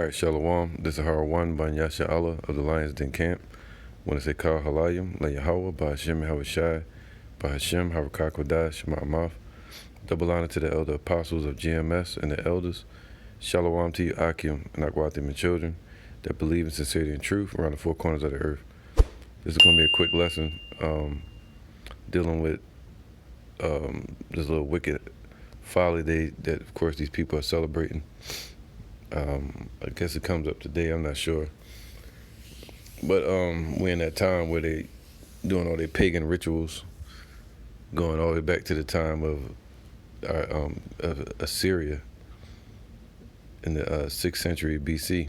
right, Shalom. This is Har1 by Yasha Allah of the Lions Den Camp. When I say Kal Halayim, La Yahweh, by Hashem Yahushai, by Hashem Harakah Kodash, Shema Amath. Double honor to the elder apostles of GMS and the elders. Shalom to you, Akim, and Akwatim and children that believe in sincerity and truth around the four corners of the earth. This is going to be a quick lesson dealing with this little wicked folly that, of course, these people are celebrating. I guess it comes up today, I'm not sure. But we're in that time where they doing all their pagan rituals, going all the way back to the time of Assyria in the 6th century BC.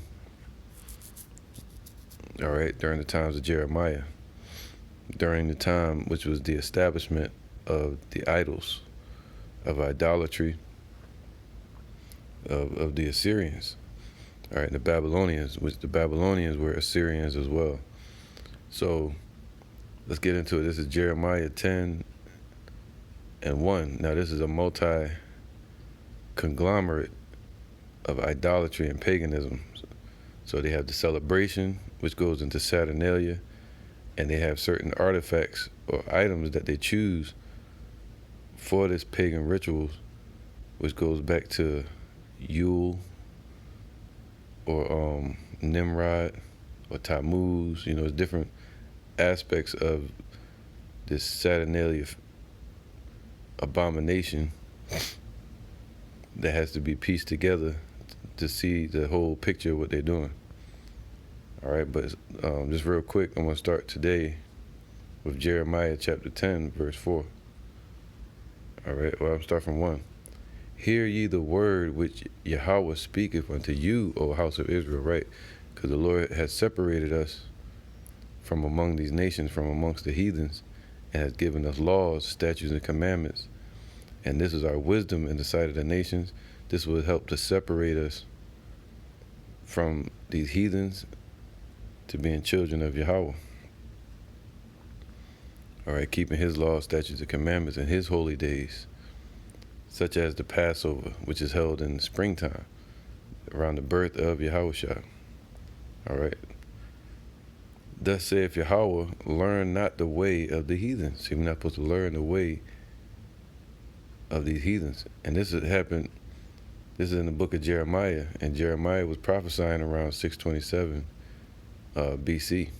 All right, during the times of Jeremiah, during the time which was the establishment of the idols, of idolatry, of the Assyrians. All right, the Babylonians, which the Babylonians were Assyrians as well. So let's get into it. This is Jeremiah 10:1. Now this is a multi-conglomerate of idolatry and paganism. So they have the celebration, which goes into Saturnalia, and they have certain artifacts or items that they choose for this pagan rituals, which goes back to Yule or Nimrod or Tammuz. You know, it's different aspects of this Saturnalia abomination that has to be pieced together to see the whole picture of what they're doing. All right, but just real quick, I'm going to start today with Jeremiah chapter 10, verse 4. All right, well, I'll start from 1. Hear ye the word which Yahweh speaketh unto you, O house of Israel, right? Because the Lord has separated us from among these nations, from amongst the heathens, and has given us laws, statutes, and commandments. And this is our wisdom in the sight of the nations. This will help to separate us from these heathens to being children of Yahweh. All right, keeping his laws, statutes, and commandments in his holy days, such as the Passover, which is held in the springtime, around the birth of Yahushua. All right. Thus saith Yahweh, learn not the way of the heathens. See, we're not supposed to learn the way of these heathens. And this has happened, this is in the book of Jeremiah, and Jeremiah was prophesying around 627 BC,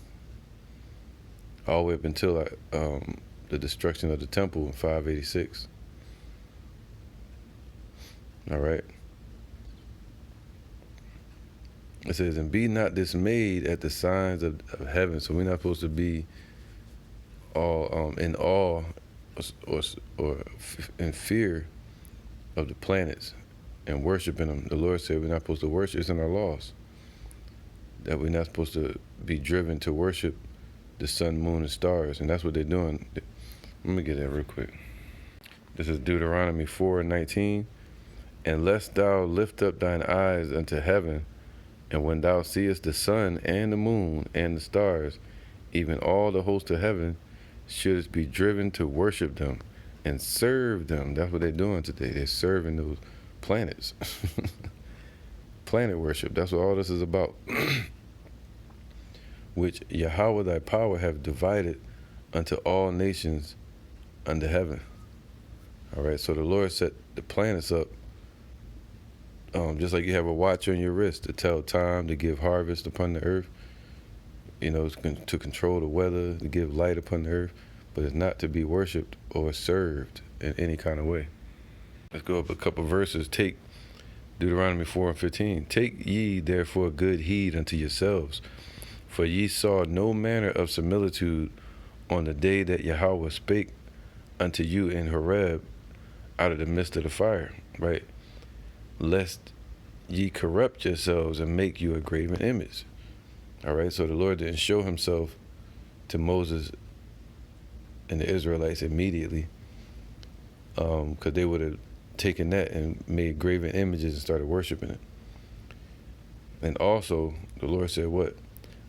all the way up until the destruction of the temple in 586. All right. It says, and be not dismayed at the signs of heaven. So we're not supposed to be all in awe or in fear of the planets and worshiping them. The Lord said we're not supposed to worship. It's in our laws that we're not supposed to be driven to worship the sun, moon, and stars. And that's what they're doing. Let me get that real quick. This is Deuteronomy 4:19. And lest thou lift up thine eyes unto heaven, and when thou seest the sun and the moon and the stars, even all the hosts of heaven, shouldst be driven to worship them and serve them. That's what they're doing today. They're serving those planets. Planet worship. That's what all this is about. Which Yahweh thy power have divided unto all nations under heaven. All right, so the Lord set the planets up, just like you have a watch on your wrist to tell time, to give harvest upon the earth, you know, to control the weather, to give light upon the earth, but it's not to be worshipped or served in any kind of way. Let's go up a couple verses. Take Deuteronomy 4:15. Take ye therefore good heed unto yourselves, for ye saw no manner of similitude on the day that Yahweh spake unto you in Horeb out of the midst of the fire, right? Lest ye corrupt yourselves and make you a graven image. All right, so the Lord didn't show himself to Moses and the Israelites immediately, because they would have taken that and made graven images and started worshiping it. And also, the Lord said what?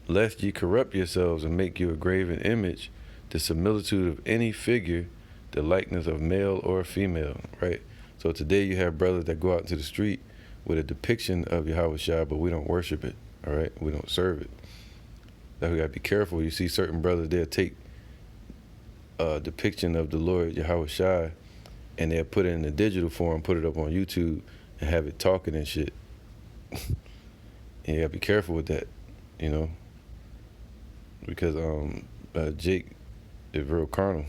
Lest ye corrupt yourselves and make you a graven image, the similitude of any figure, the likeness of male or female, right? So today you have brothers that go out into the street with a depiction of Yahweh Shai, but we don't worship it. All right, we don't serve it. That we gotta be careful. You see certain brothers, they'll take a depiction of the Lord Yahweh Shai, and they'll put it in a digital form, put it up on YouTube, and have it talking and shit. And you gotta be careful with that, you know, because Jake is real carnal.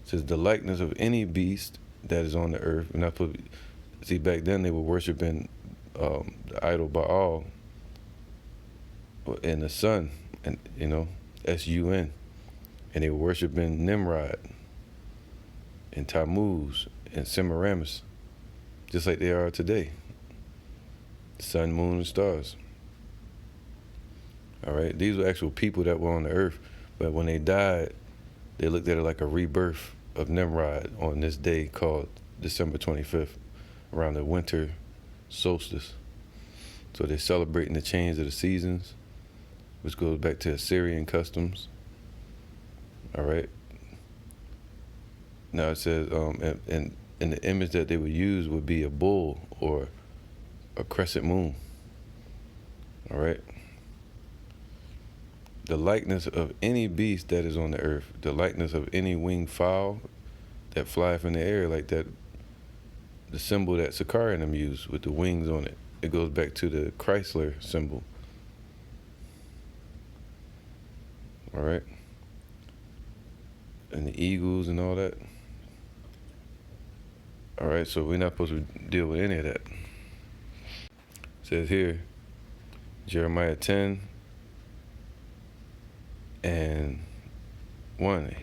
It says the likeness of any beast that is on the earth. And I put, see, back then they were worshiping the idol Baal and the sun, and you know, S-U-N, and they were worshiping Nimrod and Tammuz and Semiramis, just like they are today. Sun, moon, and stars. All right, these were actual people that were on the earth, but when they died, they looked at it like a rebirth of Nimrod on this day called December 25th, around the winter solstice. So they're celebrating the change of the seasons, which goes back to Assyrian customs. All right. Now it says, and the image that they would use would be a bull or a crescent moon. All right. The likeness of any beast that is on the earth, the likeness of any winged fowl that flieth in the air, like that, the symbol that Sakari and them use with the wings on it. It goes back to the Chrysler symbol. All right. And the eagles and all that. All right, so we're not supposed to deal with any of that. It says here, Jeremiah 10 and 1.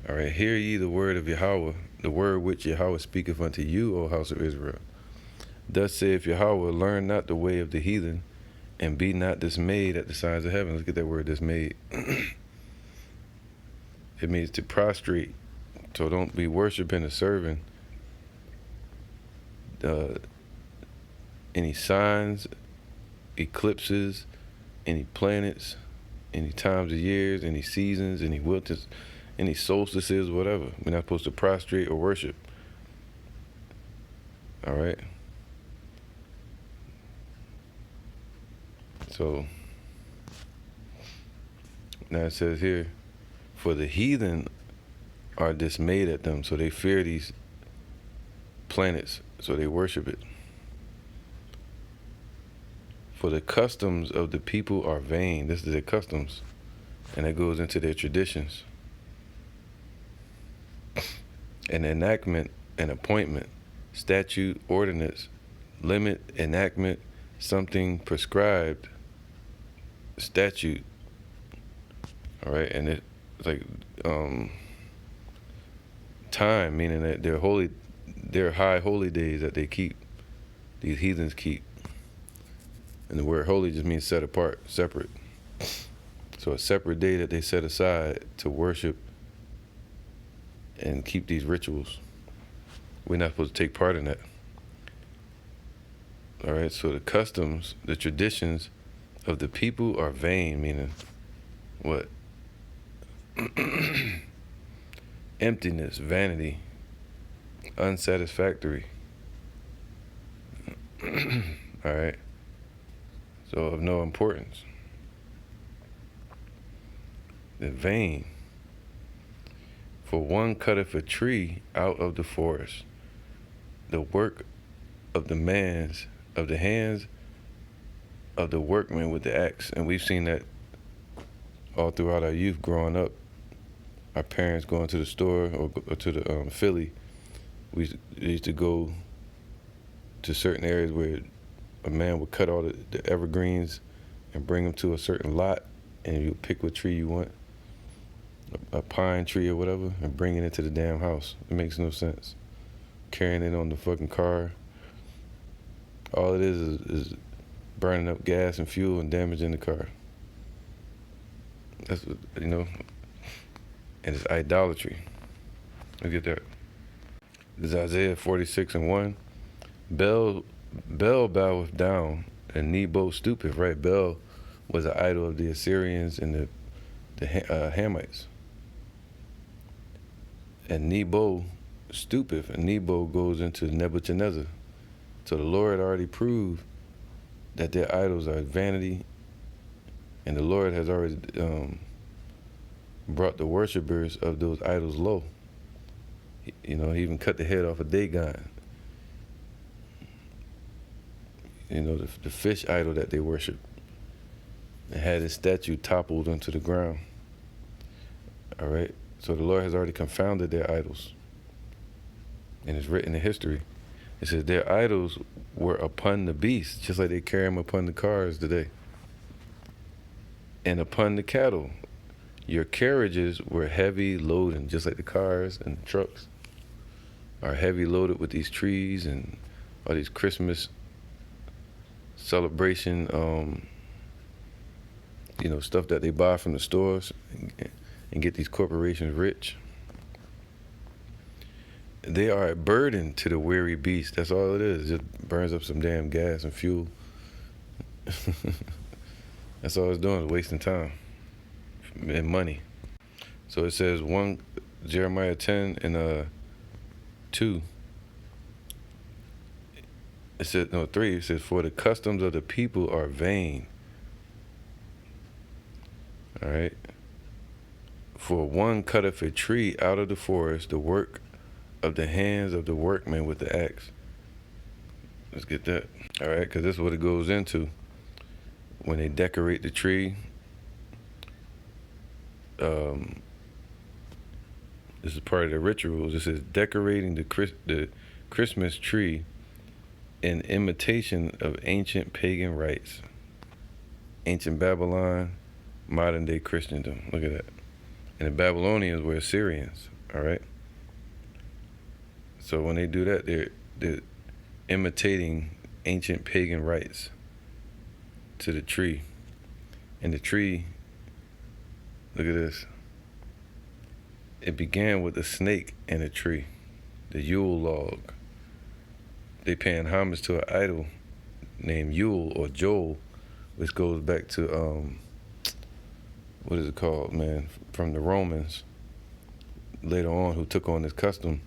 All right, hear ye the word of Yahweh, the word which Yahweh speaketh unto you, O house of Israel. Thus saith Yahweh, learn not the way of the heathen, and be not dismayed at the signs of heaven. Look at that word, dismayed. It means to prostrate. So don't be worshiping or serving any signs, eclipses, any planets, any times of years, any seasons, any winters, any solstices, whatever. We're not supposed to prostrate or worship. All right. So now it says here, for the heathen are dismayed at them, so they fear these planets, so they worship it. For the customs of the people are vain. This is their customs, and that goes into their traditions. An enactment, an appointment, statute, ordinance, limit, enactment, something prescribed, statute. All right, and it's like time, meaning that they're holy, they're high holy days that they keep, these heathens keep. And the word holy just means set apart, separate. So a separate day that they set aside to worship and keep these rituals. We're not supposed to take part in that. All right, so the customs, the traditions of the people are vain, meaning what? Emptiness, vanity, unsatisfactory. All right. So of no importance. The vain. For one cutteth a tree out of the forest, the work of the hands of the workman with the axe. And we've seen that all throughout our youth growing up. Our parents going to the store or to the Philly, we used to go to certain areas where a man would cut all the evergreens and bring them to a certain lot, and you pick what tree you want, a pine tree or whatever, and bring it into the damn house. It makes no sense. Carrying it on the fucking car. All it is burning up gas and fuel and damaging the car. That's what, you know, and it's idolatry. Look at that. This is Isaiah 46 and 1. Bel boweth down, and Nebo stoopeth. Right, Bel was an idol of the Assyrians and the Hamites. And Nebo stoopeth, and Nebo goes into Nebuchadnezzar. So the Lord already proved that their idols are vanity, and the Lord has already brought the worshipers of those idols low. He even cut the head off of Dagon. The fish idol that they worship, and had his statue toppled into the ground. All right? So the Lord has already confounded their idols. And it's written in history. It says their idols were upon the beasts, just like they carry them upon the cars today. And upon the cattle. Your carriages were heavy loading, just like the cars and the trucks are heavy loaded with these trees and all these Christmas celebration, stuff that they buy from the stores and get these corporations rich. They are a burden to the weary beast. That's all it is. It just burns up some damn gas and fuel. That's all it's doing, is wasting time and money. So it says Jeremiah 10 and 2. It says 3. It says, for the customs of the people are vain. All right. For one cutteth a tree out of the forest, the work of the hands of the workman with the axe. Let's get that. All right, because this is what it goes into. When they decorate the tree, this is part of the rituals. It says decorating the Christmas tree in imitation of ancient pagan rites. Ancient Babylon, modern day Christendom. Look at that. And the Babylonians were Assyrians. All right. So when they do that, they're imitating ancient pagan rites to the tree. And the tree, look at this. It began with a snake and a tree, the Yule log. They paying homage to an idol named Yule or Joel, which goes back to what is it called, man? From the Romans later on, who took on this custom.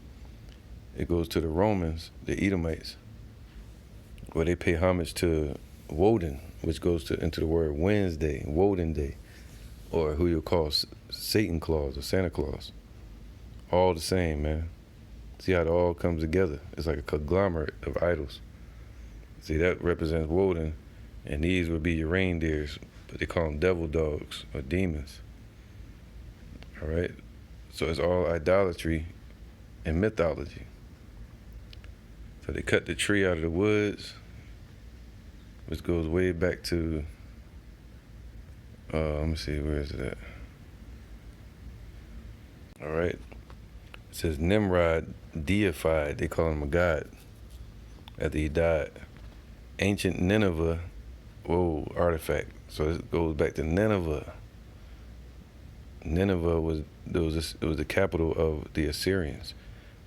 It goes to the Romans, the Edomites, where they pay homage to Woden, which goes into the word Wednesday, Woden Day, or who you'll call Satan Claus or Santa Claus. All the same, man. See how it all comes together. It's like a conglomerate of idols. See, that represents Woden, and these would be your reindeers, but they call them devil dogs or demons. All right? So it's all idolatry and mythology. So they cut the tree out of the woods, which goes way back to, let me see, where is it at? All right. It says Nimrod deified, they call him a god, after he died. Ancient Nineveh, artifact. So it goes back to Nineveh. Nineveh was the capital of the Assyrians.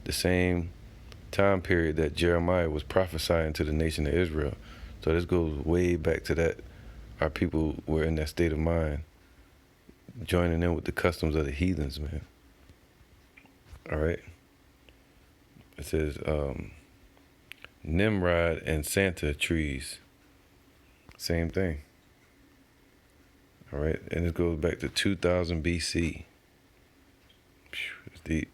The same time period that Jeremiah was prophesying to the nation of Israel. So this goes way back to that. Our people were in that state of mind, joining in with the customs of the heathens, man. All right. It says Nimrod and Santa trees. Same thing. All right. And it goes back to 2000 BC. It's deep.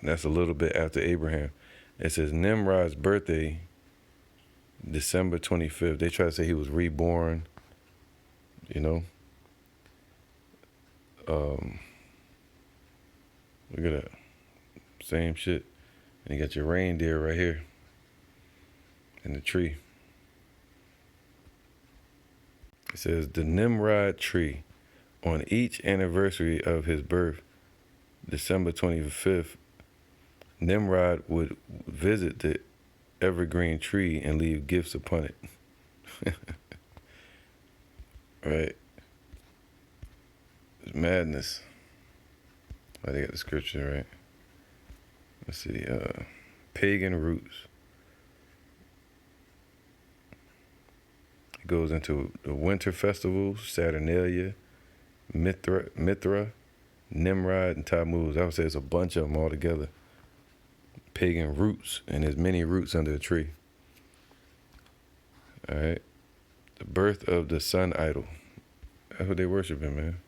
That's a little bit after Abraham. It says Nimrod's birthday, December 25th. They try to say he was reborn, Look at that. Same shit. And you got your reindeer right here in the tree. It says the Nimrod tree. On each anniversary of his birth, December 25th, Nimrod would visit the evergreen tree and leave gifts upon it. Right? It's madness. Oh, they got the scripture right. Let's see. Pagan roots. It goes into the winter festivals, Saturnalia, Mithra, Nimrod, and Tammuz. I would say it's a bunch of them all together. pagan roots, and there's many roots under a tree. All right. The birth of the sun idol. That's what they worshiping, man.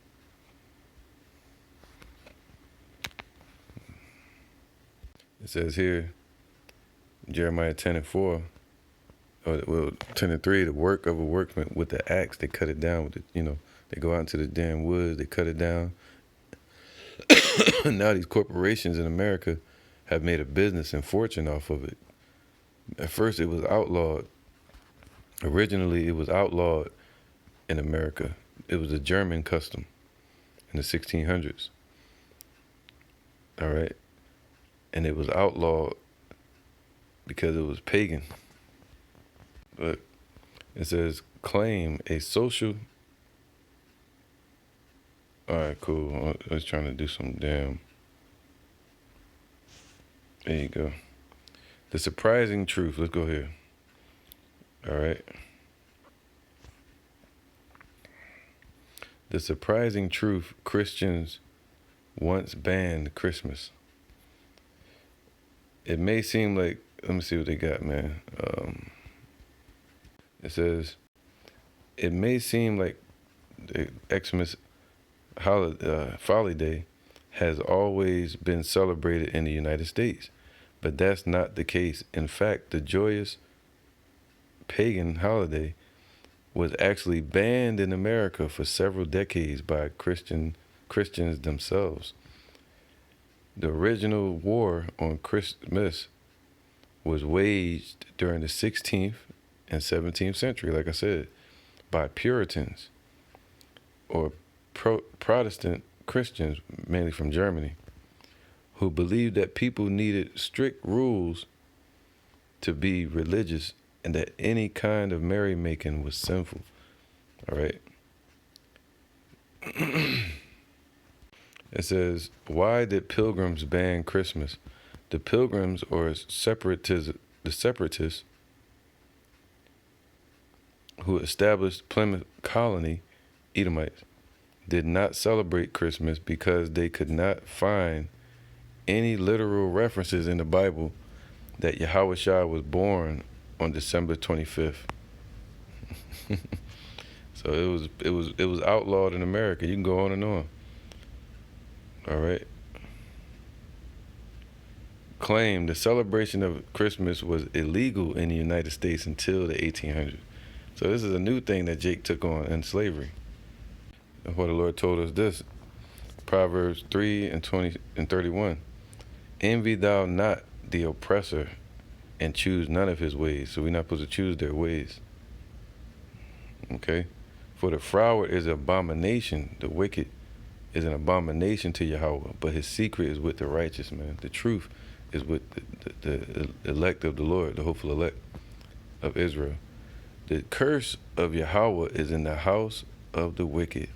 It says here, Jeremiah 10:4, or 10:3, the work of a workman with the axe, they cut it down with it, they go out into the damn woods, they cut it down. Now these corporations in America have made a business and fortune off of it. At first it was outlawed. Originally it was outlawed in America. It was a German custom in the 1600s. All right. And it was outlawed because it was pagan. But it says, claim a social. All right, cool. I was trying to do some damn. There you go. The surprising truth. Let's go here. All right. The surprising truth: Christians once banned Christmas. It may seem like, let me see what they got, man. It says, it may seem like the Xmas Folly Day has always been celebrated in the United States, but that's not the case. In fact, the joyous pagan holiday was actually banned in America for several decades by Christians themselves. The original war on Christmas was waged during the 16th and 17th century, like I said, by Puritans or Protestant Christians, mainly from Germany, who believed that people needed strict rules to be religious and that any kind of merrymaking was sinful. All right. It says, why did pilgrims ban Christmas? The pilgrims, or the separatists who established Plymouth Colony, Edomites, did not celebrate Christmas because they could not find any literal references in the Bible that Yahushua was born on December 25th. So it was outlawed in America. You can go on and on. All right. Claim the celebration of Christmas was illegal in the United States until the 1800s. So this is a new thing that Jake took on in slavery. That's why the Lord told us this. Proverbs 3:20-31. Envy thou not the oppressor, and choose none of his ways. So we're not supposed to choose their ways. Okay? For the froward is an abomination. The wicked is an abomination to Yahweh, but his secret is with the righteous, man. The truth is with the elect of the Lord, the hopeful elect of Israel. The curse of Yahweh is in the house of the wicked,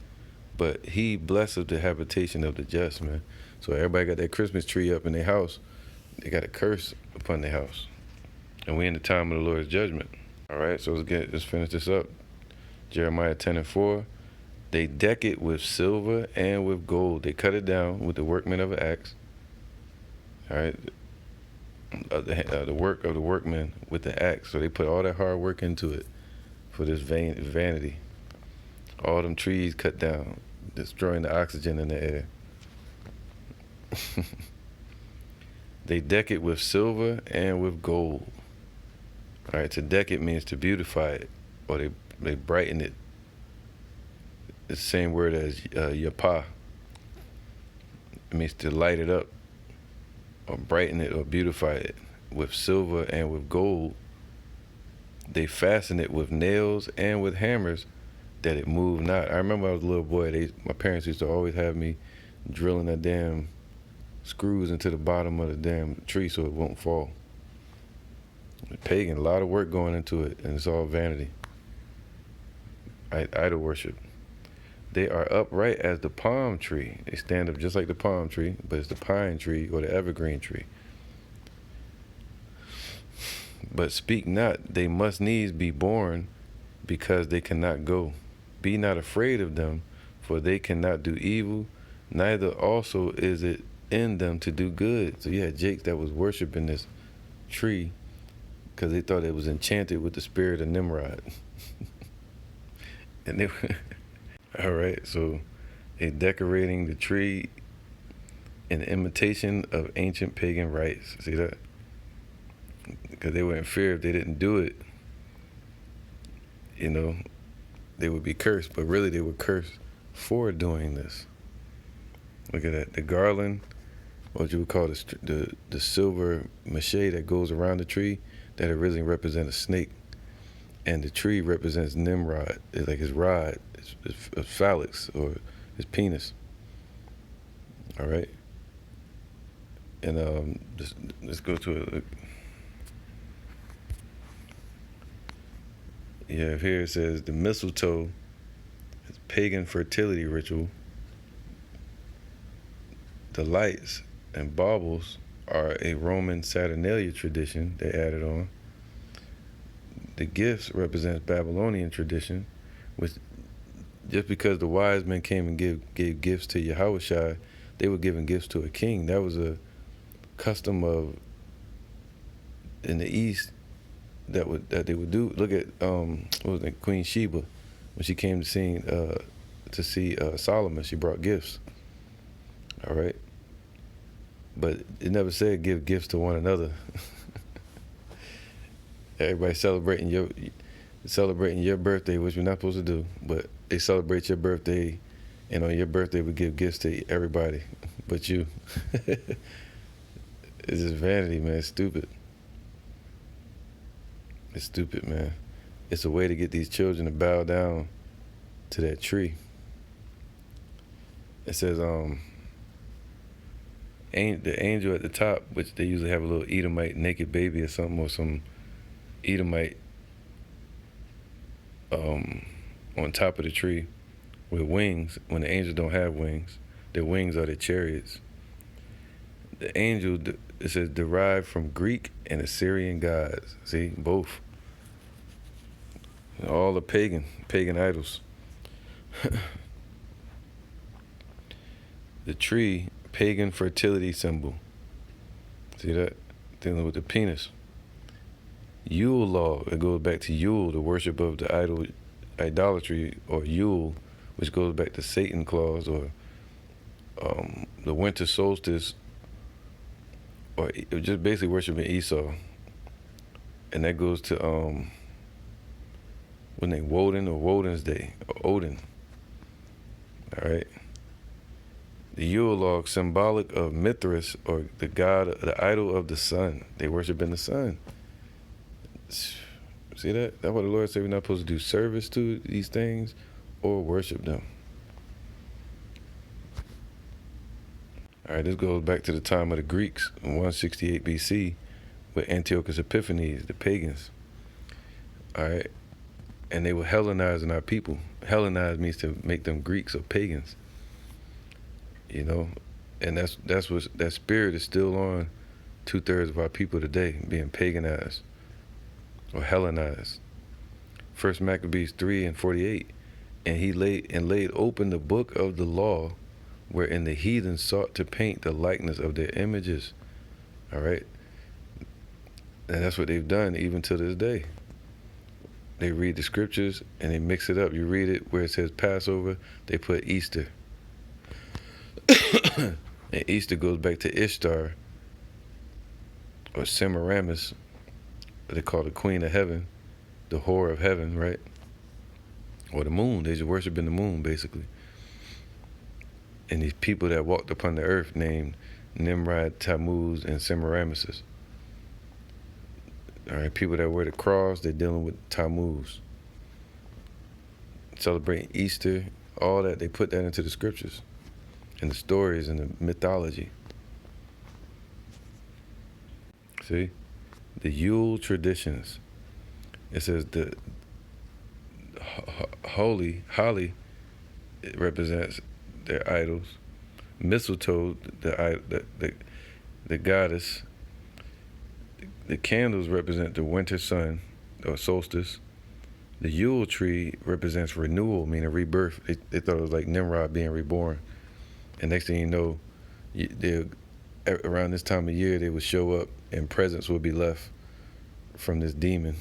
but he blesseth the habitation of the just, man. So everybody got that Christmas tree up in their house. They got a curse upon their house. And we in the time of the Lord's judgment. All right, so let's finish this up. Jeremiah 10:4. They deck it with silver and with gold. They cut it down with the workman of an axe. All right, the work of the workman with the axe. So they put all that hard work into it for this vanity. All them trees cut down, destroying the oxygen in the air. They deck it with silver and with gold. All right, to deck it means to beautify it, or they brighten it. It's the same word as yapah. It means to light it up, or brighten it, or beautify it with silver and with gold. They fasten it with nails and with hammers, that it move not. I remember I was a little boy. My parents used to always have me drilling that damn screws into the bottom of the damn tree so it won't fall. Pagan, a lot of work going into it, and it's all vanity. Idol worship. They are upright as the palm tree. They stand up just like the palm tree, but it's the pine tree or the evergreen tree. But speak not, they must needs be born, because they cannot go. Be not afraid of them, for they cannot do evil, neither also is it in them to do good. So you had Jakes that was worshiping this tree because they thought it was enchanted with the spirit of Nimrod. And they all right, so they decorating the tree in imitation of ancient pagan rites. See that? Because they were in fear if they didn't do it, you know, they would be cursed. But really, they were cursed for doing this. Look at that. The garland, what you would call the silver mache that goes around the tree, that originally represents a snake. And the tree represents Nimrod. It's like his rod, his phalanx, or his penis. All right? And let's go to it. Yeah, here it says the mistletoe is pagan fertility ritual. The lights and baubles are a Roman Saturnalia tradition they added on. The gifts represents Babylonian tradition, which just because the wise men came and gave gifts to Yahushua, they were giving gifts to a king. That was a custom of in the East that they would do. Look at what was it, Queen Sheba, when she came to see Solomon, she brought gifts. All right, but it never said give gifts to one another. Everybody celebrating your birthday, which we're not supposed to do, but they celebrate your birthday, and on your birthday we give gifts to everybody, but you. It's just vanity, man. It's stupid. It's stupid, man. It's a way to get these children to bow down to that tree. It says, the angel at the top, which they usually have a little Edomite naked baby or something, or some Edomite on top of the tree with wings. When the angels don't have wings, their wings are their chariots. The angel, it says, derived from Greek and Assyrian gods. See, both. All the pagan idols. The tree, pagan fertility symbol. See that? Dealing with the penis. Yule log, it goes back to Yule, the worship of the idolatry, or Yule, which goes back to Satan clause, or the winter solstice, or just basically worshiping Esau. And that goes to what name, Woden, or Woden's Day, or Odin. All right. The Yule log, symbolic of Mithras, or the god, the idol of the sun. They worship in the sun. See that? That's what the Lord said. We're not supposed to do service to these things or worship them. All right, this goes back to the time of the Greeks in 168 BC with Antiochus Epiphanes, the pagans. All right, and they were Hellenizing our people. Hellenize means to make them Greeks or pagans. You know, and that's what that spirit is still on 2/3 of our people today, being paganized or Hellenized. First Maccabees 3:48, and he laid open the book of the law, wherein the heathens sought to paint the likeness of their images. All right, and that's what they've done even to this day. They read the scriptures and they mix it up. You read it where it says Passover, they put Easter. And Easter goes back to Ishtar, or Semiramis, they call the Queen of Heaven, the whore of heaven, right? Or the moon. They just worshiping the moon, basically. And these people that walked upon the earth named Nimrod, Tammuz, and Semiramis. All right, people that wear the cross, they're dealing with Tammuz. Celebrating Easter, all that, they put that into the scriptures and the stories and the mythology. See? The Yule traditions. It says the holly, it represents their idols. Mistletoe, the goddess. The candles represent the winter sun, or solstice. The Yule tree represents renewal, meaning rebirth. They thought it was like Nimrod being reborn. And next thing you know, they'll around this time of year, they would show up and presents would be left from this demon.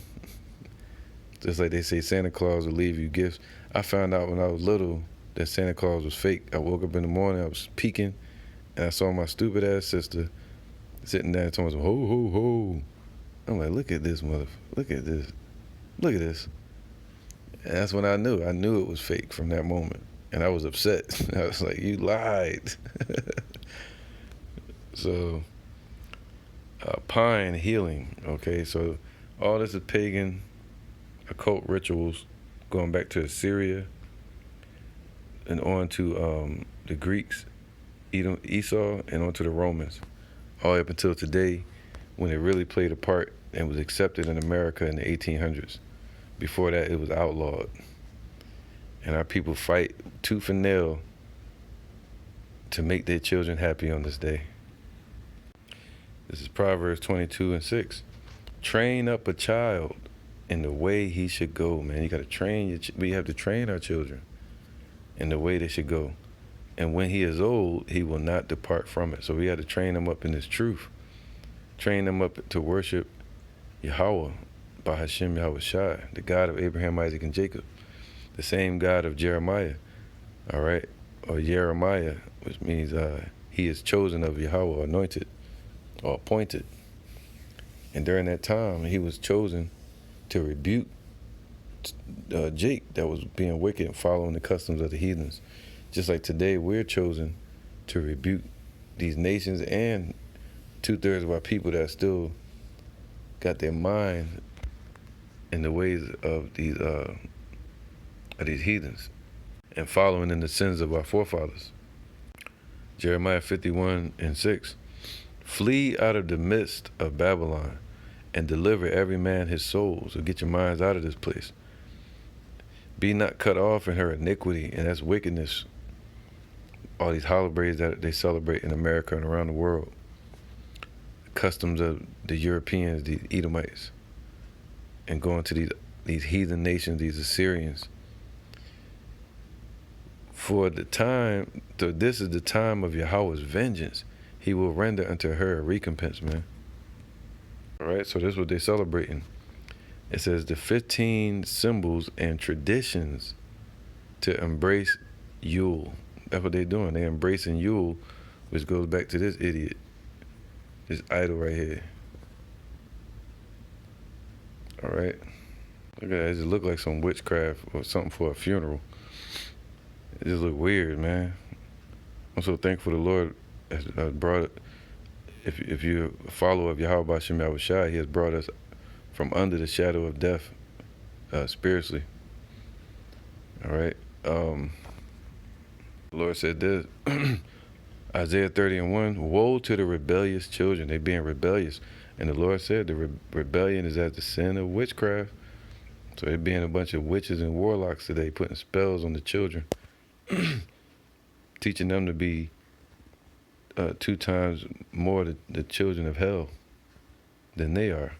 Just like they say Santa Claus will leave you gifts. I found out when I was little that Santa Claus was fake. I woke up in the morning, I was peeking, and I saw my stupid ass sister sitting there telling me, ho, ho, ho. I'm like, look at this look at this. Look at this. And that's when I knew. I knew it was fake from that moment. And I was upset. I was like, you lied. So, pine healing. Okay, so all this is pagan occult rituals going back to Assyria and on to the Greeks, Esau, and on to the Romans, all up until today when it really played a part and was accepted in America in the 1800s. Before that, it was outlawed. And our people fight tooth and nail to make their children happy on this day. This is Proverbs 22:6. Train up a child in the way he should go, man. You got to train we have to train our children in the way they should go. And when he is old, he will not depart from it. So we have to train them up in this truth. Train them up to worship Yahweh, Bahashem Yahweh Shai, the God of Abraham, Isaac, and Jacob. The same God of Jeremiah, all right? Or Jeremiah, which means he is chosen of Yahweh, anointed or appointed. And during that time, he was chosen to rebuke Jake that was being wicked and following the customs of the heathens. Just like today, we're chosen to rebuke these nations and 2/3 of our people that still got their mind in the ways of these heathens and following in the sins of our forefathers. Jeremiah 51:6. Flee out of the midst of Babylon and deliver every man his soul. So get your minds out of this place. Be not cut off in her iniquity, and that's wickedness. All these holidays that they celebrate in America and around the world. The customs of the Europeans, the Edomites, and going to these heathen nations, these Assyrians. For the time, this is the time of Yahweh's vengeance. He will render unto her a recompense, man. All right, so this is what they're celebrating. It says the 15 symbols and traditions to embrace Yule. That's what they're doing. They're embracing Yule, which goes back to this idiot, this idol right here. All right. Look at that. It just looked like some witchcraft or something for a funeral. It just looked weird, man. I'm so thankful the Lord has brought it. If you're a follower of Yahweh Shem Yahweh Shai, he has brought us from under the shadow of death spiritually. All right. The Lord said this, Isaiah 30:1, woe to the rebellious children. They being rebellious. And the Lord said the rebellion is as the sin of witchcraft. So they being a bunch of witches and warlocks today, putting spells on the children, teaching them to be 2 times more the children of hell than they are.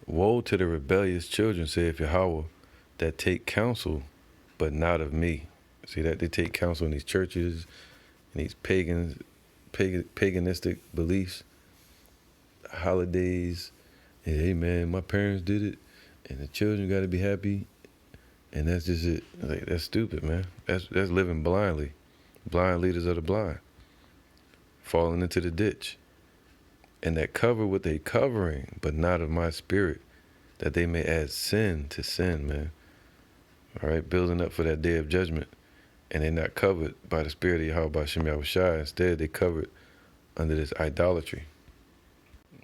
Woe to the rebellious children, saith Yahweh, that take counsel, but not of me. See that? They take counsel in these churches and these paganistic beliefs, holidays. Hey man, my parents did it, and the children got to be happy, and that's just it. Like, that's stupid, man. That's living blindly. Blind leaders of the blind, falling into the ditch. And that cover what they covering, but not of my spirit, that they may add sin to sin, man. All right, building up for that day of judgment. And they're not covered by the spirit of Yahweh Shem Yahweh Shai. Instead, they covered under this idolatry.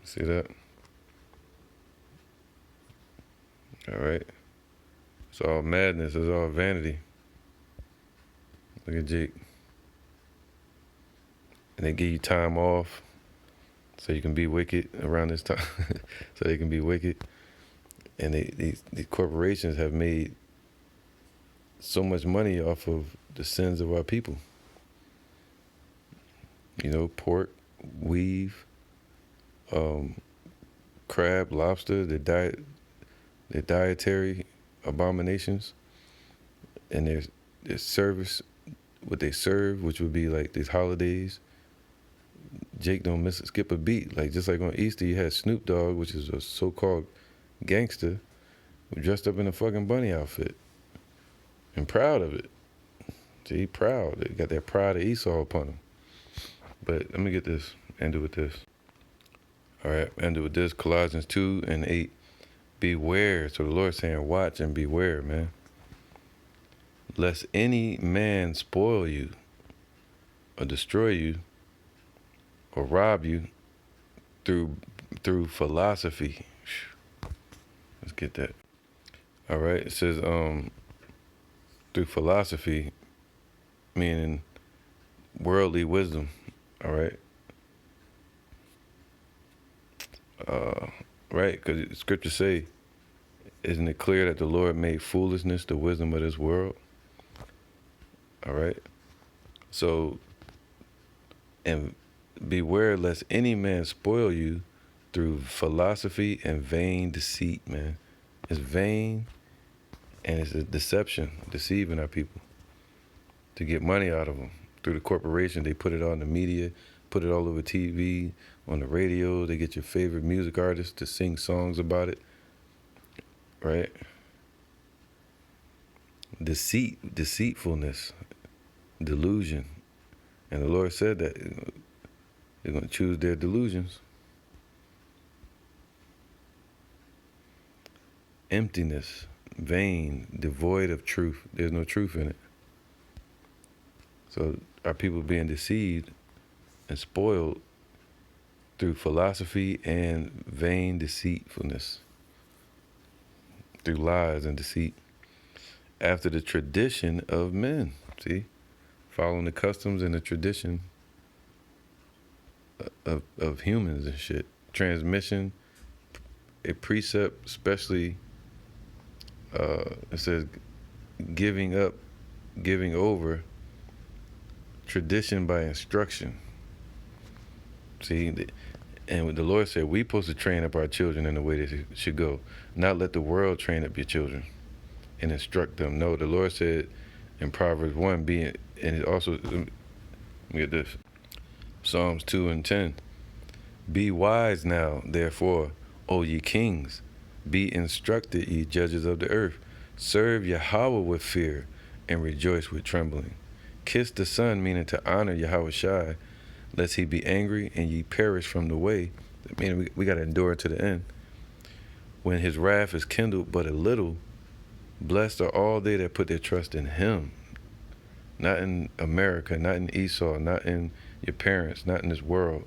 See that? All right. It's all madness. It's all vanity. Look at Jake. And they give you time off so you can be wicked around this time. So they can be wicked. And these corporations have made so much money off of the sins of our people. You know, pork, weave, crab, lobster, their dietary abominations, and their service, what they serve, which would be like these holidays, Jake don't skip a beat. Like, just like on Easter, you had Snoop Dogg, which is a so-called gangster, who dressed up in a fucking bunny outfit and proud of it. See, he proud. He got that pride of Esau upon him. But let me get this. End it with this. All right, end it with this. Colossians 2:8. Beware. So the Lord's saying, watch and beware, man. Lest any man spoil you or destroy you or rob you through philosophy. Let's get that. All right, it says through philosophy, meaning worldly wisdom. All right. Right, because scriptures say, isn't it clear that the Lord made foolishness the wisdom of this world? All right. So, and beware lest any man spoil you through philosophy and vain deceit, man. It's vain and it's a deception, deceiving our people to get money out of them. Through the corporation, they put it on the media, put it all over TV, on the radio. They get your favorite music artists to sing songs about it, right? Deceit, deceitfulness, delusion. And the Lord said that they're going to choose their delusions. Emptiness, vain, devoid of truth. There's no truth in it. So our people being deceived and spoiled through philosophy and vain deceitfulness, through lies and deceit, after the tradition of men. See, following the customs and the tradition of humans and shit. Transmission, a precept, especially, it says giving over, tradition by instruction. See, and the Lord said we're supposed to train up our children in the way they should go, not let the world train up your children and instruct them. No, the Lord said in Proverbs 1, and it also, let me get this, Psalms 2:10, be wise now, therefore, O ye kings, be instructed, ye judges of the earth. Serve Yahweh with fear and rejoice with trembling. Kiss the Son, meaning to honor Yahweh Shai, lest he be angry and ye perish from the way. Meaning we got to endure to the end. When his wrath is kindled but a little, blessed are all they that put their trust in him. Not in America, not in Esau, not in your parents, not in this world,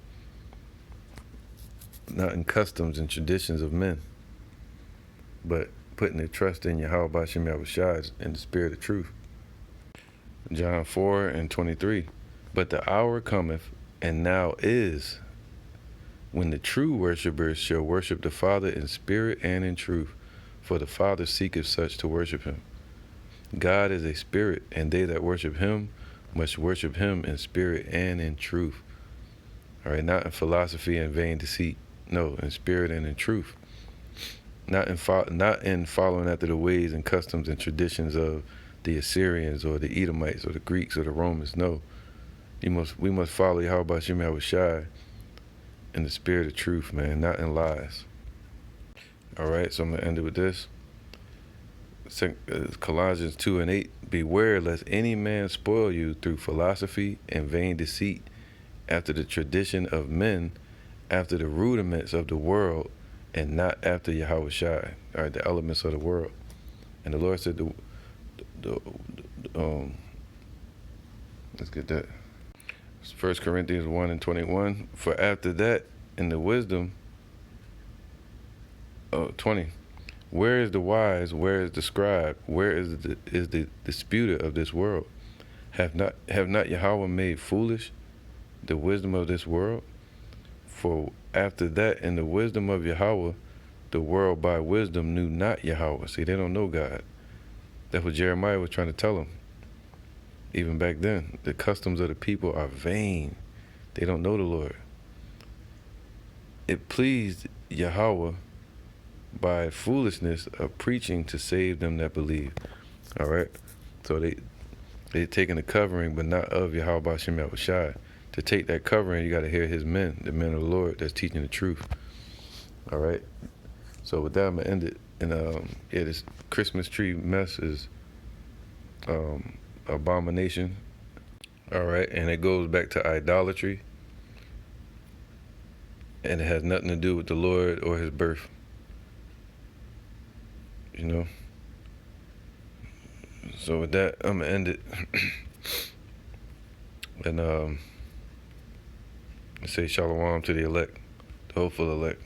not in customs and traditions of men, but putting their trust in Yahweh B'Shem Yahushua in the spirit of truth. John 4:23. But the hour cometh, and now is, when the true worshipers shall worship the Father in spirit and in truth, for the Father seeketh such to worship him. God is a spirit, and they that worship him must worship him in spirit and in truth. All right, not in philosophy and vain deceit. No, in spirit and in truth. Not in following after the ways and customs and traditions of the Assyrians or the Edomites or the Greeks or the Romans. No, we must follow Yahweh B'Shem Yahushua in the spirit of truth, man, not in lies. All right, so I'm gonna end it with this. Colossians 2:8. Beware lest any man spoil you through philosophy and vain deceit, after the tradition of men, after the rudiments of the world, and not after Yahweh Shai. All right, the elements of the world. And the Lord said, let's get that. 1 Corinthians 1:21. For after that, in the wisdom, 20. Where is the wise? Where is the scribe? Where is the disputer of this world? Have not Yahweh made foolish the wisdom of this world? For after that, in the wisdom of Yahweh, the world by wisdom knew not Yahweh. See, they don't know God. That's what Jeremiah was trying to tell them. Even back then, the customs of the people are vain. They don't know the Lord. It pleased Yahweh by foolishness of preaching to save them that believe. All right? So they taking the covering, but not of Yahweh B'Shem Yahushua, to take that covering, you got to hear his men, the men of the Lord that's teaching the truth. All right. So with that, I'm gonna end it. And yeah, this Christmas tree mess is abomination. All right, and it goes back to idolatry, and it has nothing to do with the Lord or his birth. You know. So with that, I'm gonna end it. And say shalom to the elect, the hopeful elect.